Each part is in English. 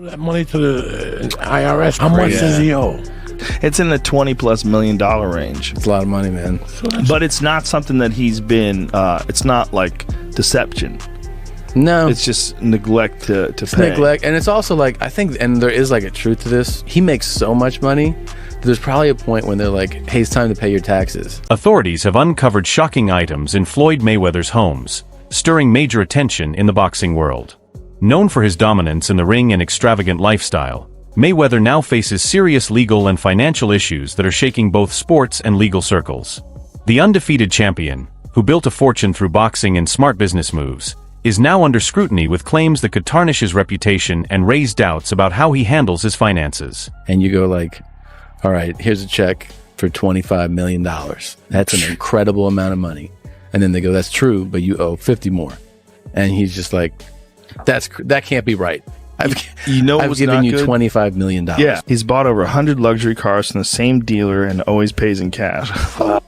That money to the IRS. How much does he owe? It's in the $20+ million range. It's a lot of money, man. But it's not something that he's been. It's not like deception. No, it's just neglect to pay. Neglect, and it's also like I think, and there is like a truth to this. He makes so much money. There's probably a point when they're like, "Hey, it's time to pay your taxes." Authorities have uncovered shocking items in Floyd Mayweather's homes, stirring major attention in the boxing world. Known for his dominance in the ring and extravagant lifestyle, Mayweather now faces serious legal and financial issues that are shaking both sports and legal circles. The undefeated champion, who built a fortune through boxing and smart business moves, is now under scrutiny with claims that could tarnish his reputation and raise doubts about how he handles his finances. And you go like, all right, here's a check for $25 million. That's an incredible amount of money. And then they go, that's true, but you owe 50 more. And he's just like, that can't be right. I've given you $25 million. Yeah, he's bought over 100 luxury cars from the same dealer and always pays in cash.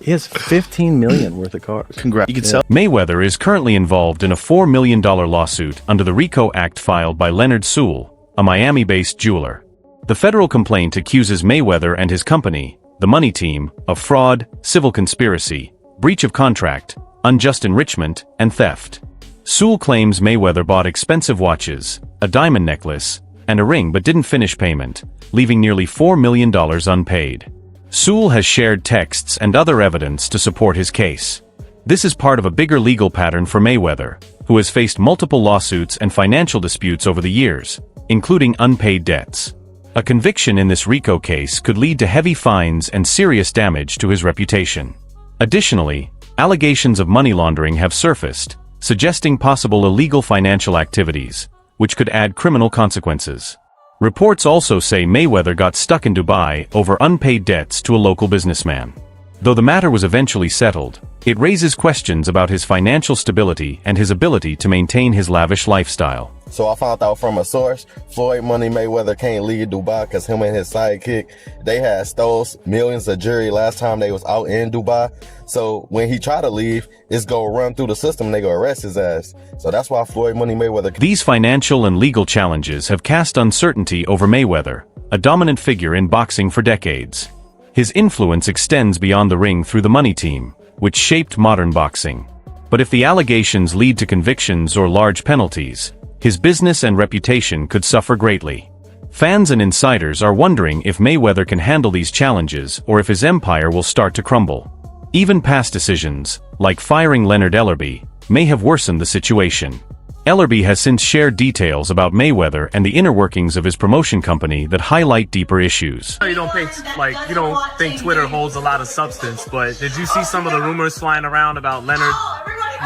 He has $15 million worth of cars. Congrats. You can sell. Mayweather is currently involved in a $4 million lawsuit under the RICO Act filed by Leonard Sewell, a Miami-based jeweler. The federal complaint accuses Mayweather and his company, the Money Team, of fraud, civil conspiracy, breach of contract, unjust enrichment, and theft. Sewell claims Mayweather bought expensive watches, a diamond necklace, and a ring but didn't finish payment, leaving nearly $4 million unpaid. Sewell has shared texts and other evidence to support his case. This is part of a bigger legal pattern for Mayweather, who has faced multiple lawsuits and financial disputes over the years, including unpaid debts. A conviction in this RICO case could lead to heavy fines and serious damage to his reputation. Additionally, allegations of money laundering have surfaced, suggesting possible illegal financial activities, which could add criminal consequences. Reports also say Mayweather got stuck in Dubai over unpaid debts to a local businessman. Though the matter was eventually settled, it raises questions about his financial stability and his ability to maintain his lavish lifestyle. So I found out from a source, Floyd Money Mayweather can't leave Dubai because him and his sidekick, they had stole millions of jewelry last time they was out in Dubai. So when he tried to leave, it's gonna run through the system and they gonna arrest his ass. So that's why Floyd Money Mayweather. These financial and legal challenges have cast uncertainty over Mayweather, a dominant figure in boxing for decades. His influence extends beyond the ring through the Money Team, which shaped modern boxing. But if the allegations lead to convictions or large penalties, his business and reputation could suffer greatly. Fans and insiders are wondering if Mayweather can handle these challenges or if his empire will start to crumble. Even past decisions, like firing Leonard Ellerbe, may have worsened the situation. Ellerbe has since shared details about Mayweather and the inner workings of his promotion company that highlight deeper issues. You don't think Twitter holds a lot of substance, but did you see some of the rumors flying around about Leonard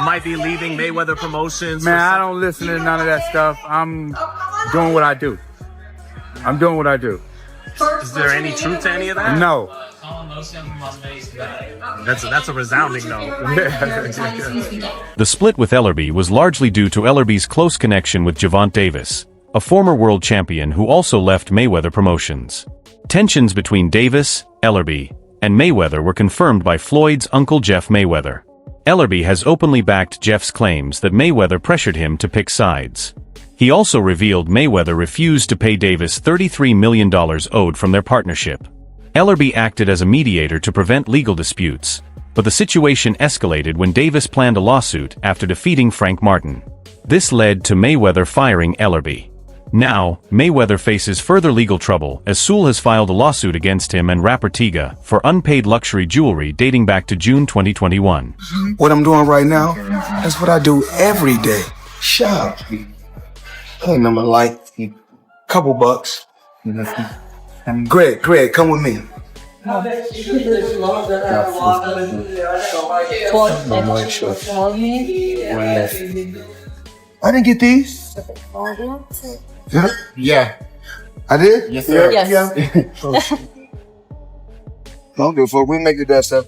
might be leaving Mayweather Promotions? Man, I don't listen to none of that stuff. I'm doing what I do. Is there any truth to any of that? No. That's a resounding no. The split with Ellerbe was largely due to Ellerbe's close connection with Gervonta Davis, a former world champion who also left Mayweather Promotions. Tensions between Davis, Ellerbe, and Mayweather were confirmed by Floyd's uncle Jeff Mayweather. Ellerbe has openly backed Jeff's claims that Mayweather pressured him to pick sides. He also revealed Mayweather refused to pay Davis $33 million owed from their partnership. Ellerbe acted as a mediator to prevent legal disputes, but the situation escalated when Davis planned a lawsuit after defeating Frank Martin. This led to Mayweather firing Ellerbe. Now, Mayweather faces further legal trouble as Sewell has filed a lawsuit against him and rapper Tyga for unpaid luxury jewelry dating back to June 2021. What I'm doing right now, that's what I do every day. Shop. Hey, number like a couple bucks. Greg, come with me. I didn't get these. Yeah. I did? Yes, sir. Yes. Yeah. Don't do it. We make it that stuff.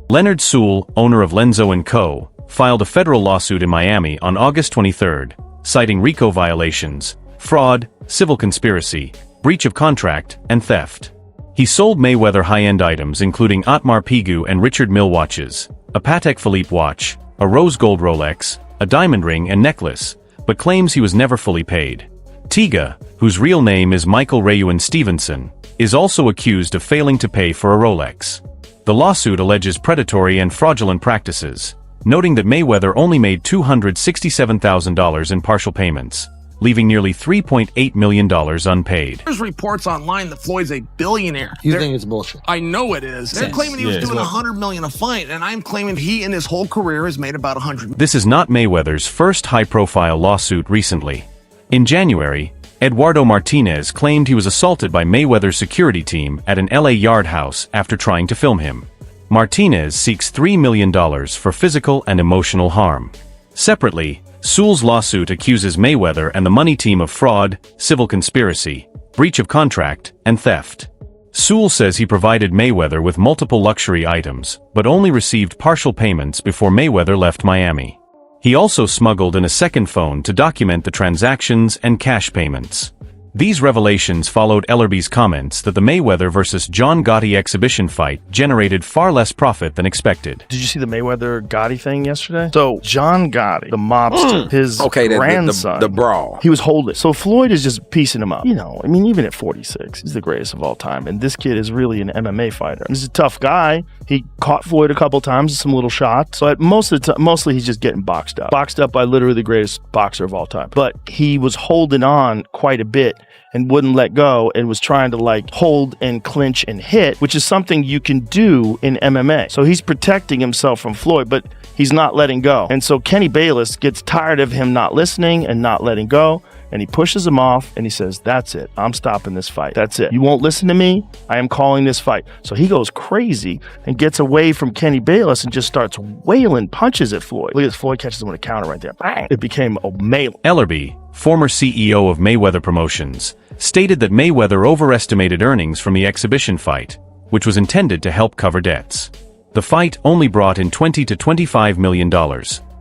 Leonard Sewell, owner of Lenzo & Co., filed a federal lawsuit in Miami on August 23, citing RICO violations, fraud, civil conspiracy, breach of contract, and theft. He sold Mayweather high-end items including Audemars Piguet and Richard Mille watches, a Patek Philippe watch, a rose gold Rolex, a diamond ring and necklace, but claims he was never fully paid. Tiga, whose real name is Michael Rayuan Stevenson, is also accused of failing to pay for a Rolex. The lawsuit alleges predatory and fraudulent practices, noting that Mayweather only made $267,000 in partial payments, leaving nearly $3.8 million unpaid. There's reports online that Floyd's a billionaire. You think it's bullshit? I know it is. They're claiming he was doing $100 million a fight, and I'm claiming he in his whole career has made about $100 million. This is not Mayweather's first high-profile lawsuit recently. In January, Eduardo Martinez claimed he was assaulted by Mayweather's security team at an LA yard house after trying to film him. Martinez seeks $3 million for physical and emotional harm. Separately, Sewell's lawsuit accuses Mayweather and the money team of fraud, civil conspiracy, breach of contract, and theft. Sewell says he provided Mayweather with multiple luxury items, but only received partial payments before Mayweather left Miami. He also smuggled in a second phone to document the transactions and cash payments. These revelations followed Ellerby's comments that the Mayweather vs. John Gotti exhibition fight generated far less profit than expected. Did you see the Mayweather-Gotti thing yesterday? So, John Gotti, the mobster, his grandson, the brawl. he was holding. So, Floyd is just piecing him up. You know, I mean, even at 46, he's the greatest of all time. And this kid is really an MMA fighter. He's a tough guy. He caught Floyd a couple times with some little shots. But mostly he's just getting boxed up. Boxed up by literally the greatest boxer of all time. But he was holding on quite a bit and wouldn't let go and was trying to hold and clinch and hit, which is something you can do in MMA. So he's protecting himself from Floyd, but he's not letting go. And so Kenny Bayless gets tired of him not listening and not letting go, and he pushes him off and he says, "That's it. I'm stopping this fight. That's it. You won't listen to me. I am calling this fight." So he goes crazy and gets away from Kenny Bayless and just starts wailing punches at Floyd. Look at this, Floyd catches him with a counter right there. Bang! It became a melee. Ellerby, former CEO of Mayweather Promotions, stated that Mayweather overestimated earnings from the exhibition fight, which was intended to help cover debts. The fight only brought in $20 to $25 million,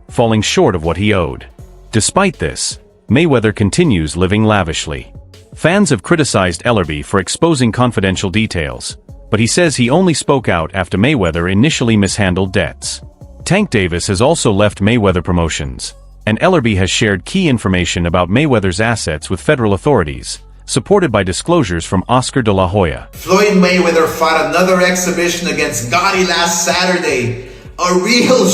falling short of what he owed. Despite this, Mayweather continues living lavishly. Fans have criticized Ellerby for exposing confidential details, but he says he only spoke out after Mayweather initially mishandled debts. Tank Davis has also left Mayweather Promotions, and Ellerby has shared key information about Mayweather's assets with federal authorities, supported by disclosures from Oscar de la Hoya. Floyd Mayweather fought another exhibition against Gotti last Saturday. A real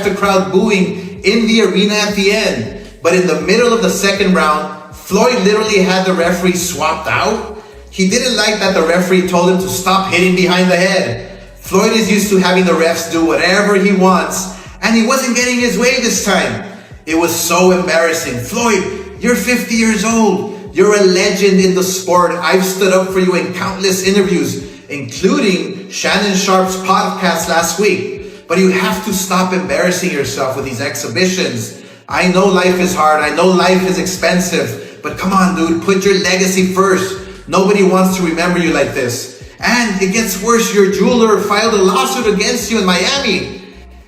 the crowd booing in the arena at the end. But in the middle of the second round, Floyd literally had the referee swapped out. He didn't like that the referee told him to stop hitting behind the head. Floyd is used to having the refs do whatever he wants, and he wasn't getting his way this time. It was so embarrassing. Floyd, you're 50 years old. You're a legend in the sport. I've stood up for you in countless interviews, including Shannon Sharp's podcast last week. But you have to stop embarrassing yourself with these exhibitions. I know life is hard. I know life is expensive. But come on, dude, put your legacy first. Nobody wants to remember you like this. And it gets worse. Your jeweler filed a lawsuit against you in Miami.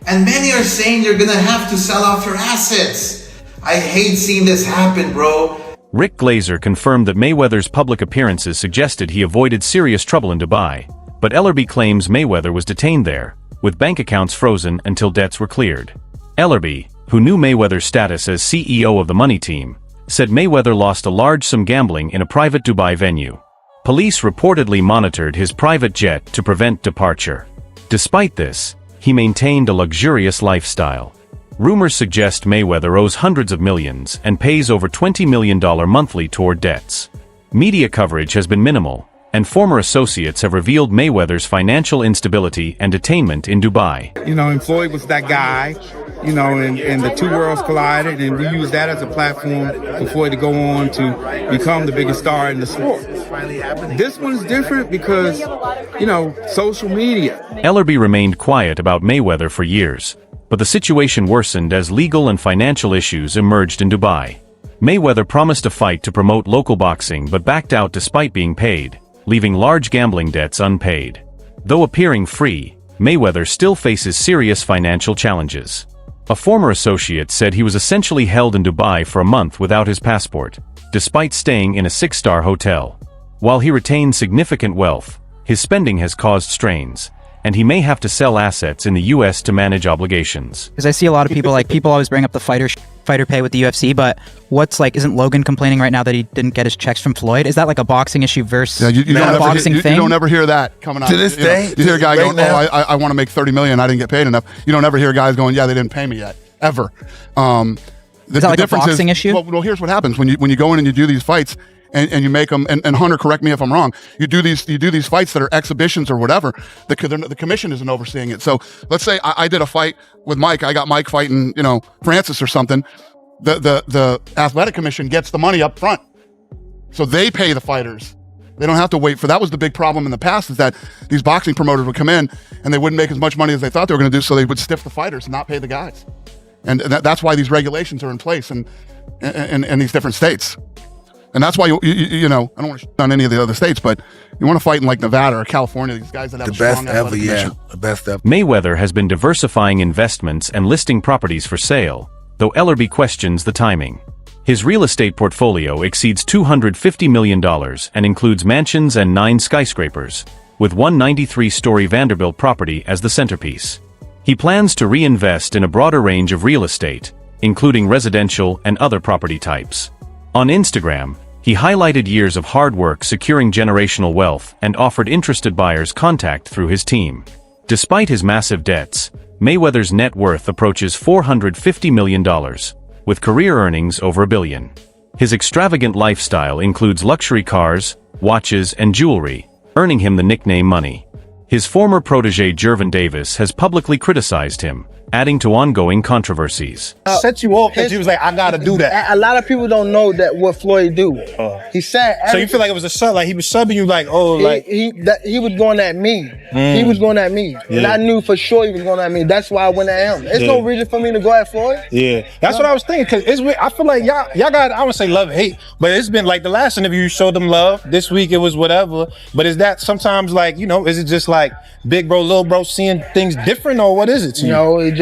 And many are saying you're gonna have to sell off your assets. I hate seeing this happen, bro. Rick Glazer confirmed that Mayweather's public appearances suggested he avoided serious trouble in Dubai, but Ellerby claims Mayweather was detained there, with bank accounts frozen until debts were cleared. Ellerby, who knew Mayweather's status as CEO of the money team, said Mayweather lost a large sum gambling in a private Dubai venue. Police reportedly monitored his private jet to prevent departure. Despite this, he maintained a luxurious lifestyle. Rumors suggest Mayweather owes hundreds of millions and pays over $20 million monthly toward debts. Media coverage has been minimal, and former associates have revealed Mayweather's financial instability and detainment in Dubai. You know, and Floyd was that guy, you know, and the two worlds collided, and we used that as a platform for Floyd to go on to become the biggest star in the sport. This one's different because, you know, social media. Ellerby remained quiet about Mayweather for years, but the situation worsened as legal and financial issues emerged in Dubai. Mayweather promised a fight to promote local boxing but backed out despite being paid, leaving large gambling debts unpaid. Though appearing free, Mayweather still faces serious financial challenges. A former associate said he was essentially held in Dubai for a month without his passport, despite staying in a 6-star hotel. While he retained significant wealth, his spending has caused strains, and he may have to sell assets in the US to manage obligations. Because I see a lot of people, people always bring up the fighter fighter pay with the UFC, but what's like, isn't Logan complaining right now that he didn't get his checks from Floyd? Is that like a boxing issue versus you don't a boxing thing? You don't ever hear that coming out. To this day, you hear a guy right going, I want to make $30 million, I didn't get paid enough. You don't ever hear guys going, yeah, they didn't pay me yet, ever. Is that like a boxing issue? Well, here's what happens when you go in and you do these fights and you make them. And Hunter, correct me if I'm wrong. You do these fights that are exhibitions or whatever. The commission isn't overseeing it. So let's say I did a fight with Mike. I got Mike fighting, Francis or something. The athletic commission gets the money up front, so they pay the fighters. They don't have to wait for. That was the big problem in the past, is that these boxing promoters would come in and they wouldn't make as much money as they thought they were going to do, so they would stiff the fighters and not pay the guys. And that's why these regulations are in place in these different states. And that's why, I don't want to shit on any of the other states, but you want to fight in like Nevada or California, these guys that have the best ever, the best ever. Mayweather has been diversifying investments and listing properties for sale, though Ellerby questions the timing. His real estate portfolio exceeds $250 million and includes mansions and 9 skyscrapers, with one 93-story Vanderbilt property as the centerpiece. He plans to reinvest in a broader range of real estate, including residential and other property types. On Instagram, he highlighted years of hard work securing generational wealth and offered interested buyers contact through his team. Despite his massive debts, Mayweather's net worth approaches $450 million, with career earnings over $1 billion. His extravagant lifestyle includes luxury cars, watches, and jewelry, earning him the nickname Money. His former protege Gervin Davis has publicly criticized him, adding to ongoing controversies. Set you off that you was like, I gotta do that. A lot of people don't know that what Floyd do. He said. So you feel like it was a sub, like he was subbing you, like, he was going at me. He was going at me, and I knew for sure he was going at me. That's why I went at him. There's no reason for me to go at Floyd. Yeah, that's what I was thinking. Cause I feel like y'all got, I wouldn't say love hate, but it's been like the last interview you showed them love. This week it was whatever. But is that sometimes like, is it just like big bro, little bro seeing things different, or what is it to you? No,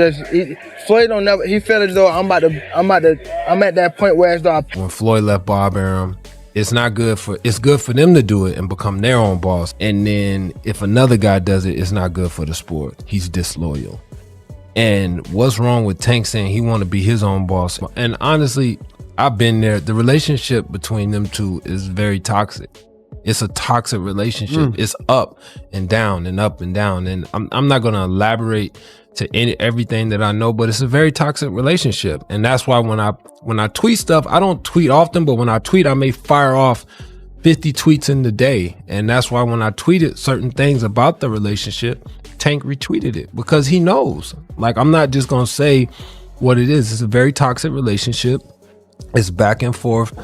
Floyd don't never. He felt as though I'm at that point where as though when Floyd left Bob Arum, it's good for them to do it and become their own boss. And then if another guy does it, it's not good for the sport. He's disloyal. And what's wrong with Tank saying he want to be his own boss? And honestly, I've been there. The relationship between them two is very toxic. It's a toxic relationship. It's up and down and up and down. And I'm not going to elaborate to everything that I know, but it's a very toxic relationship. And that's why when I tweet stuff, I don't tweet often, but when I tweet, I may fire off 50 tweets in the day. And that's why when I tweeted certain things about the relationship, Tank retweeted it because he knows. Like, I'm not just going to say what it is. It's a very toxic relationship. It's back and forth.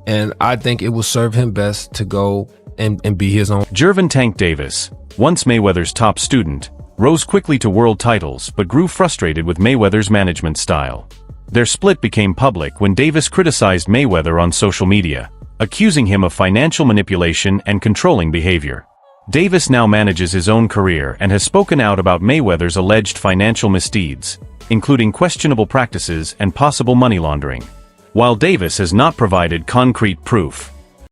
And I think it will serve him best to go and be his own. Gervin Tank Davis, once Mayweather's top student, rose quickly to world titles but grew frustrated with Mayweather's management style. Their split became public when Davis criticized Mayweather on social media, accusing him of financial manipulation and controlling behavior. Davis now manages his own career and has spoken out about Mayweather's alleged financial misdeeds, including questionable practices and possible money laundering. While Davis has not provided concrete proof,